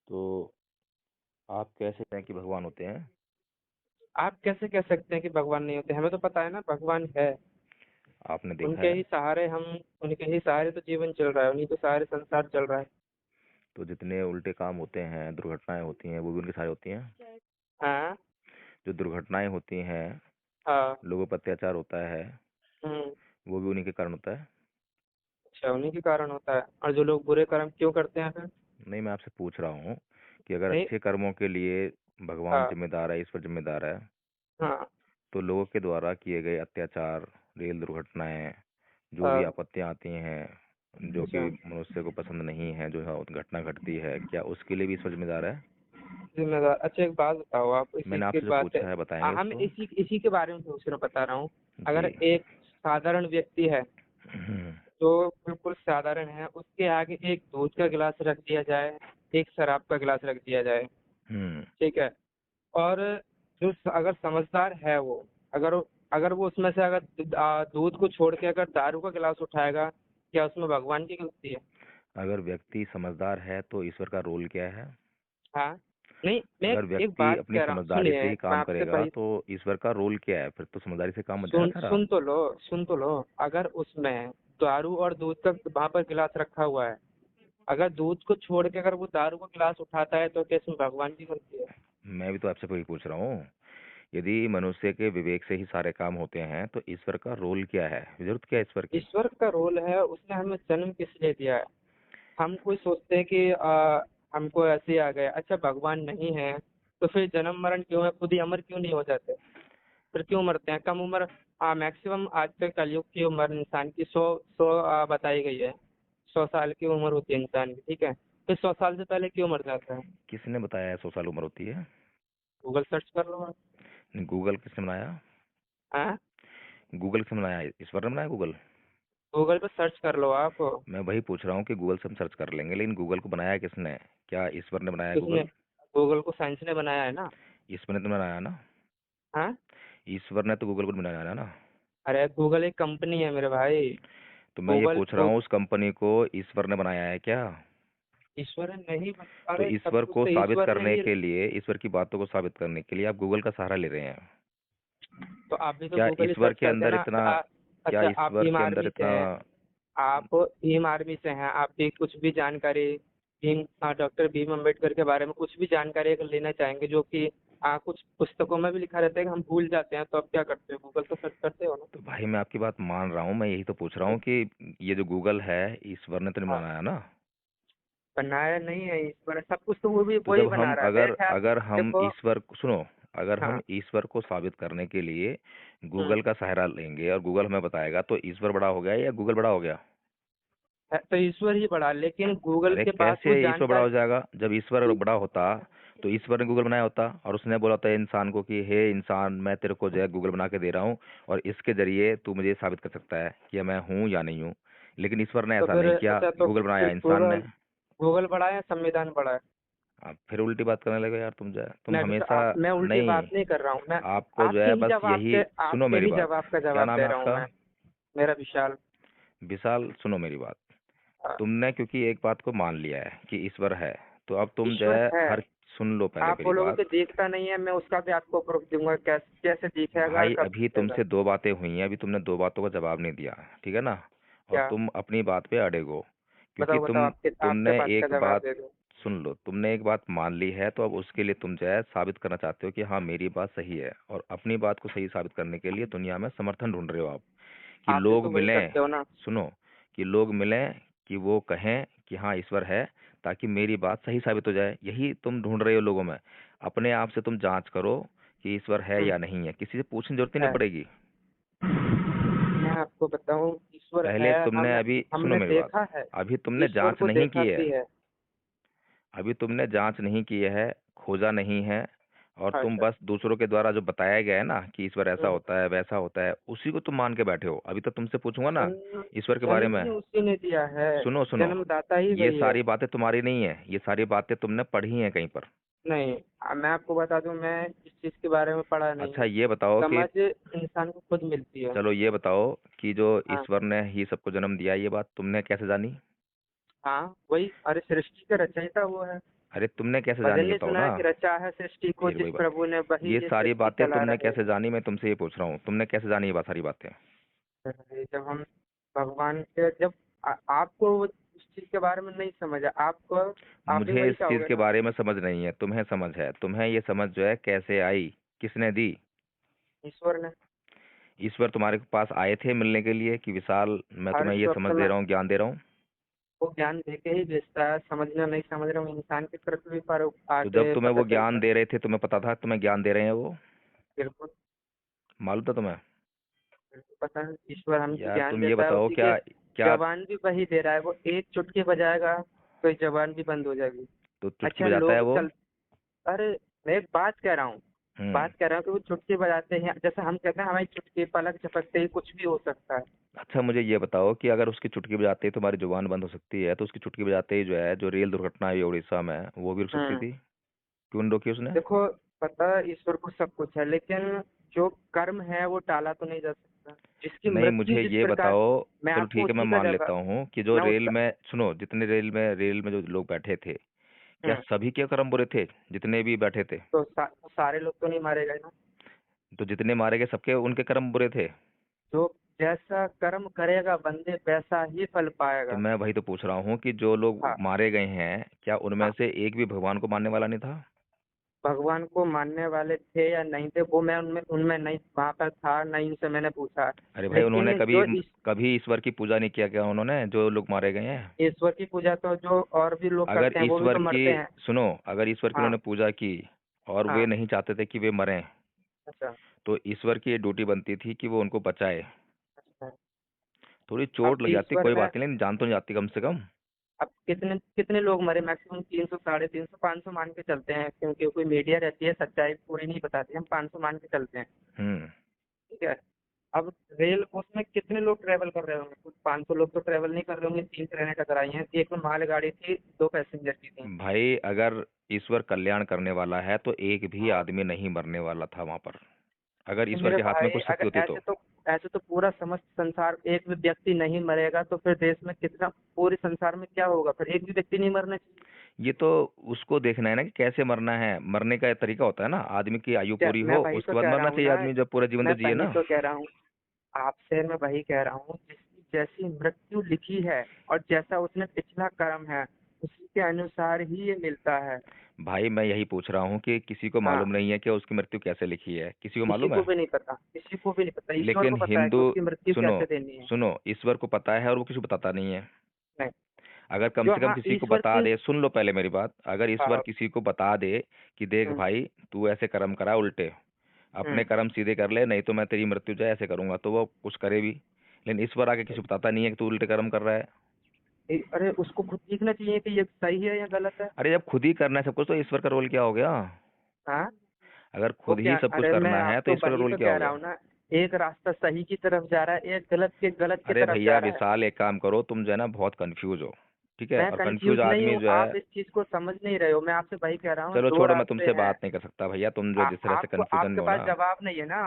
तो आप कैसे हैं कि भगवान होते हैं? आप कैसे कह सकते हैं कि भगवान नहीं होते? हमें तो पता है ना भगवान है। आपने देखा उनके है? ही सहारे हम उनके ही सहारे तो जीवन चल रहा है, उन्हीं के सहारे संसार चल रहा है। तो जितने उल्टे काम होते हैं, दुर्घटनाएं होती हैं, वो भी उनके सारे होती हैं। हाँ। जो दुर्घटनाएं होती हैं, हाँ। लोगों पर अत्याचार होता है, हम्म। वो भी उन्हीं के कारण होता है। अच्छा, उन्हीं के कारण होता है। और जो लोग बुरे कर्म क्यों करते हैं फिर? नहीं, मैं आपसे पूछ रहा हूँ कि अगर नहीं। अच्छे कर्मों के लिए भगवान हाँ। जिम्मेदार है, ईश्वर जिम्मेदार है, हाँ। तो लोगों के द्वारा किए गए अत्याचार, रेल दुर्घटनाएं, जो भी हाँ। आपत्तियां आती हैं जो कि अच्छा। मनुष्य को पसंद नहीं है, जो घटना घटती है, क्या उसके लिए भी ईश्वर जिम्मेदार है? जिम्मेदार? अच्छा, एक बात बताओ, आप इसी मैंने की आपसे जो बात है। पूछा है बताएंगे हम उसको? इसी इसी के बारे में पूछ रहा बता रहा हूँ। जी। अगर एक साधारण व्यक्ति है, हम्म। जो बिल्कुल साधारण है, उसके आगे एक दूध का गिलास रख दिया जाए, एक शराब का गिलास रख दिया जाए, हम्म। ठीक है। और अगर समझदार है वो, अगर अगर वो उसमें से अगर दूध को छोड़ के अगर दारू का गिलास उठाएगा, क्या उसमें भगवान की गलती है? अगर व्यक्ति समझदार है तो ईश्वर का रोल क्या है? हाँ। नहीं, मैं अगर एक व्यक्ति बात अपनी कह रहा हूँ, समझदारी से सुनिए, ही मैं काम आपसे करेगा भाई, तो ईश्वर का रोल क्या है? फिर तो समझदारी से काम बन जाएगा सारा। सुन तो लो। अगर उसमें दारू और दूध का वहां पर गिलास रखा हुआ है, अगर दूध को छोड़ के अगर वो दारू का गिलास उठाता है, तो क्या इसमें भगवान की गलती है? मैं भी तो आपसे वही पूछ रहा हूँ। यदि मनुष्य के विवेक से ही सारे काम होते हैं तो ईश्वर का रोल क्या है, जरूरत क्या है ईश्वर की? ईश्वर का रोल है, उसने हमें जन्म किस लिए दिया है। हम कोई सोचते हैं कि हमको ऐसे ही आ गया। अच्छा, भगवान नहीं है तो फिर जन्म मरण क्यों है? खुद ही अमर क्यों नहीं हो जाते? फिर क्यों मरते हैं कम उम्र? मैक्सिमम आज के कलयुग की उम्र इंसान की 100 बताई गई है। 100 साल की उम्र होती है इंसान की, ठीक है। फिर 100 साल से पहले क्यों मर जाता है? किसने बताया है 100 साल उम्र होती है? गूगल सर्च कर लो आप। गूगल किसने बनाया? हाँ। गूगल किसने बनाया? ईश्वर ने बनाया गूगल? गूगल पे सर्च कर लो आप। मैं वही पूछ रहा हूँ कि गूगल से हम सर्च कर लेंगे, लेकिन गूगल को बनाया किसने? क्या ईश्वर ने बनाया किसने? गूगल? गूगल को साइंस ने बनाया है ना। ईश्वर ने तो बनाया ना? हाँ। ईश्वर ने तो गूगल को बनाया ना? अरे, गूगल एक कंपनी है मेरे भाई। तो मैं ये गूगल पूछ रहा हूँ, उस कंपनी को ईश्वर ने बनाया है क्या? ईश्वर नहीं तो अरे, सब ईश्वर कुछ को तो साबित ईश्वर ने करने ही। के लिए, ईश्वर की बातों को साबित करने के लिए आप गूगल का सहारा ले रहे हैं? तो आप भी तो क्या गूगल ही ईश्वर सर्च के करते हैं अंदर ना। इतना क्या अच्छा, आप ईश्वर भीम के अंदर आर्मी से इतना? हैं। आप भीम आर्मी से हैं, आप भी कुछ भी जानकारी भीम डॉक्टर भीम अम्बेडकर के बारे में कुछ भी जानकारी अगर लेना चाहेंगे, जो कि कुछ पुस्तकों में भी लिखा रहता है कि हम भूल जाते हैं, तो आप क्या करते हो? गूगल तो सर्च करते हो ना। तो भाई मैं आपकी बात मान रहा हूँ, मैं यही तो पूछ रहा हूँ कि ये जो गूगल है, ईश्वर ने तो नहीं हाँ। बनाया ना? बनाया नहीं है ईश्वर, सब कुछ तो वो भी तो वही जब बना हम रहा है मेरे अगर ख्याल। अगर हम देखो। ईश्वर को सुनो, अगर हम हाँ। ईश्वर को साबित करने के लिए हम्म। गूगल का सहारा लेंगे और गूगल हमें बताएगा, तो ईश्वर बड़ा हो गया या गूगल बड़ा हो गया? तो ईश्वर ही बड़ा, लेकिन गूगल अरे के पास कैसे वो ईश्वर बड़ा जानकारी। हो जाएगा? जब ईश्वर बड़ा होता तो ईश्वर ने गूगल बनाया होता और उसने बोला था इंसान को कि हे इंसान, मैं तेरे को जो है गूगल बना के दे रहा हूँ और इसके जरिए तू मुझे साबित कर सकता है कि मैं हूँ या नहीं हूँ। लेकिन ईश्वर ने तो ऐसा फिर नहीं किया, अच्छा, तो गूगल बनाया इंसान ने। गूगल गूगल बड़ा है या संविधान बड़ा है? अब फिर उल्टी बात करने लगे यार, तुम जो है तुम हमेशा। मैं उल्टी नहीं, बात नहीं कर रहा हूँ मैं। आपको जो है बस यही। सुनो आपके मेरी ही बात। जवाब का क्या जवाब नाम दे है रहा हूँ आपका? मैं। मेरा विशाल। विशाल, सुनो मेरी बात। हाँ, तुमने क्योंकि एक बात को मान लिया है कि ईश्वर है, तो अब तुम जो ईश्वर है है। हर। सुन लो पहले आप मेरी बोलोगे बात। कि दिखता नहीं है, मैं उसका भी आपको प्रूफ दूंगा, कैसे कैसे दिखेगा और भाई कब अभी दिखेगा। तुमसे दो बातें हुई हैं, अभी तुमने दो बातों का जवाब नहीं दिया, ठीक है ना? और क्या? तुम अपनी बात पे अड़े हो, क्योंकि बताओ बताओ, आपके तुमने बात का एक जवाब बात। दे दो। सुन लो, तुमने एक बात मान ली है तो अब उसके लिए तुम जो है साबित करना चाहते हो कि हाँ मेरी बात सही है, और अपनी बात को सही साबित करने के लिए दुनिया में समर्थन ढूंढ रहे हो आप, कि आप भी लोग तो वही मिलें। करते हो ना। सुनो, कि लोग मिलें, कि वो कहें कि हाँ ईश्वर है, ताकि मेरी बात सही साबित हो जाए, यही तुम ढूंढ रहे हो लोगों में। अपने आप से तुम जांच करो कि ईश्वर है हम्म। या नहीं है, किसी से पूछने की जरूरत ही नहीं है। पड़ेगी। मैं आपको बताऊं, ईश्वर है। पहले तुमने अभी सुनो हमने मेरी बात। देखा है। अभी तुमने ईश्वर जांच को नहीं देखा की है। भी है। अभी तुमने जांच नहीं की है, खोजा नहीं है, और तुम अच्छा। बस दूसरों के द्वारा जो बताया गया है ना कि ईश्वर ऐसा हम्म। होता है वैसा होता है, उसी को तुम मान के बैठे हो। अभी तो तुमसे पूछूंगा ना जन्म ईश्वर के बारे जन्म में। ही उसी ने दिया है। सुनो सुनो, जन्मदाता ही ये वही है। सारी बातें तुम्हारी नहीं है, ये सारी बातें तुमने पढ़ी हैं कहीं पर। नहीं, मैं आपको बता दूं, मैं इस चीज के बारे में पढ़ा नहीं अच्छा हूँ। ये बताओ कि, समझ इंसान को खुद मिलती है। चलो ये बताओ कि जो हाँ। ईश्वर ने ही सबको जन्म दिया, ये बात तुमने कैसे जानी? हाँ, वही, अरे सृष्टि का रचयिता वो है। अरे तुमने कैसे भजन जानी ये नहीं बताओ सुना ना। है कि रचा है सृष्टि को फिर जिस वही बात, प्रभु ने, वही ये ये सारी सृष्टि बातें चला तुमने रहे। कैसे जानी, मैं तुमसे ये पूछ रहा हूँ, तुमने कैसे जानी ये सारी बातें। अरे जब हम भगवान के, जब आपको उस चीज के बारे में नहीं समझ है, आपको, आप भी मुझे वही इस चीज चाहोगे के ना। बारे में समझ नहीं है, तुम्हें समझ है। तुम्हें ये समझ जो है कैसे आई, किसने दी। ईश्वर ने। ईश्वर तुम्हारे पास आए थे मिलने के लिए कि विशाल मैं हर तुम्हें ये वक्त समझ में दे रहा हूँ, ज्ञान दे रहा हूँ। वो ज्ञान दे के ही भेजता है, समझना नहीं समझ रहा हूँ, इंसान की तरफ भी पर तो जब आके तुम्हें पता वो ज्ञान चलता है। दे रहे थे, तुम्हें पता था तुम्हें ज्ञान दे रहे हैं वो, बिल्कुल। मालूम था तुम्हें। बिल्कुल पता है, ईश्वर हमको यार ज्ञान तुम ये देता है, बताओ उसी के क्या, क्या। जबान भी वही दे रहा है। वो एक चुटकी बजाएगा तो जबान भी बंद हो जाएगी। तो चुटकी अच्छा बजाता है लोग वो। चल, अरे मैं एक बात कह रहा हूँ, हम्म। बात कह रहा हूँ कि वो चुटकी बजाते हैं, जैसे हम कहते हैं हमारी चुटकी, पलक झपकते ही कुछ भी हो सकता है। अच्छा मुझे ये बताओ कि अगर उसकी चुटकी बजाते ही तुम्हारी जुबान बंद हो सकती है, तो उसकी चुटकी बजाते ही जो है, जो रेल दुर्घटना हुई उड़ीसा में, वो भी रुक सकती हम्म। थी। क्यों नहीं रोकी उसने। देखो, पता है ईश्वर को सब कुछ है, लेकिन जो कर्म है वो टाला तो नहीं जा सकता। जिसकी नहीं मृत्यु मुझे जिस ये प्रकार, बताओ। मैं चलो आपको ठीक है, मैं उसी का मान लेता जवाब, हूँ कि जो मैं रेल उसका, में, सुनो, जितने रेल में जो लोग बैठे थे, क्या हम्म, सभी के कर्म बुरे थे, जितने भी बैठे थे। तो सारे लोग तो नहीं मारे गए ना। तो जितने मारे गए सबके उनके कर्म बुरे थे। जो जैसा कर्म करेगा बंदे वैसा ही फल तो पाएगा। मैं वही तो पूछ रहा हूँ कि जो लोग हाँ। मारे गए हैं, क्या उनमें हाँ, से एक भी भगवान को मानने वाला नहीं था। भगवान को मानने वाले थे या नहीं थे वो मैं उनमें उनमें नहीं, वहां पर था नहीं, उनसे मैंने पूछा। अरे भाई उन्होंने लेकिन कभी जो कभी ईश्वर की पूजा नहीं किया क्या उन्होंने, जो लोग मारे गए हैं। ईश्वर की पूजा तो जो और भी लोग अगर करते हैं वो भी ईश्वर तो की, मरते हैं। सुनो, अगर ईश्वर की हाँ। उन्होंने पूजा की और वे हाँ। नहीं चाहते थे कि वे मरें, अच्छा। तो ईश्वर की ये ड्यूटी बनती थी कि वो उनको बचाए। अच्छा। थोड़ी अब चोट लग जाती, ईश्वर कोई में, बात नहीं, लेकिन जान तो नहीं जाती कम से कम। अब कितने कितने लोग मरे, मैक्सिमम 300, 350, 500 मान के चलते हैं, क्योंकि कोई मीडिया रहती है सच्चाई पूरी नहीं बताती, हम 500 मान के चलते हैं। हम्म। ठीक है। अब रेल उसमें कितने लोग ट्रेवल कर रहे होंगे, कुछ 500 लोग तो ट्रेवल नहीं कर रहे होंगे, 3 ट्रेनें टकराई हैं, एक में मालगाड़ी थी, 2 पैसेंजर की थी। भाई अगर ईश्वर कल्याण करने वाला है तो एक भी हाँ। आदमी नहीं मरने वाला था वहां पर, अगर तो ईश्वर मेरे के हाथ में भाई कुछ शक्ति अगर होती तो। ऐसे तो पूरा समस्त संसार, एक भी व्यक्ति नहीं मरेगा तो फिर देश में कितना, पूरे संसार में क्या होगा, फिर एक भी व्यक्ति नहीं मरना चाहिए। ये तो उसको देखना है ना कि कैसे मरना है, मरने का एक तरीका होता है ना, आदमी की आयु क्या, पूरी मैं हो वही तो उसके बाद कह रहा मरना हूँ चाहिए, ना, आदमी जब पूरा जीवन तो मैं जिए वही ना। तो कह रहा हूँ आपसे, मैं वही कह रहा हूँ, जिसकी जैसी मृत्यु लिखी है और जैसा उसने पिछला कर्म है, उसी के अनुसार ही ये मिलता है। भाई मैं यही पूछ रहा हूँ कि किसी को हाँ। मालूम नहीं है कि उसकी मृत्यु कैसे लिखी है, किसी को किसी मालूम को है। भी नहीं पता, किसी को भी नहीं पता, ईश्वर लेकिन को पता है कि हिंदू, उसकी मृत्यु सुनो, कैसे देनी है। सुनो, ईश्वर को पता है और वो किसी को बताता नहीं है। नहीं। अगर कम जो, से कम हाँ, किसी को ईश्वर बता की, दे, सुन लो पहले मेरी बात, अगर ईश्वर हाँ, किसी को बता दे कि देख हम्म, भाई तू ऐसे कर्म करा उल्टे, अपने हम्म, कर्म सीधे कर ले, नहीं तो मैं तेरी मृत्यु जो है ऐसे करूंगा, तो वो कुछ करे भी। लेकिन ईश्वर आके किसी को बताता नहीं है कि तू उल्टे कर्म कर रहा है। अरे उसको खुद सीखना चाहिए कि ये सही है या गलत है। अरे जब खुद ही करना है सब कुछ, तो ईश्वर का रोल क्या हो गया। हाँ। अगर वो खुद ही क्या, सब कुछ अरे मैं करना है तो आपको ईश्वर का वही रोल तो क्या कह हो रहा गया। हूँ ना, एक रास्ता सही की तरफ जा रहा है, एक गलत की अरे तरफ भैया जा रहा है। विशाल, एक काम करो, तुम जो है ना बहुत कंफ्यूज हो, ठीक है, मैं और कंफ्यूज कंफ्यूज नहीं आदमी हूँ, जो है। आप इस चीज को समझ नहीं रहे हो, मैं आपसे वही कह रहा हूँ, चलो दो छोड़ो, मैं रास्ते तुमसे हैं। बात नहीं कर सकता भैया, तुम जो जिस तरह से आपको, कंफ्यूजन में आपके हो पास ना। जवाब नहीं है ना।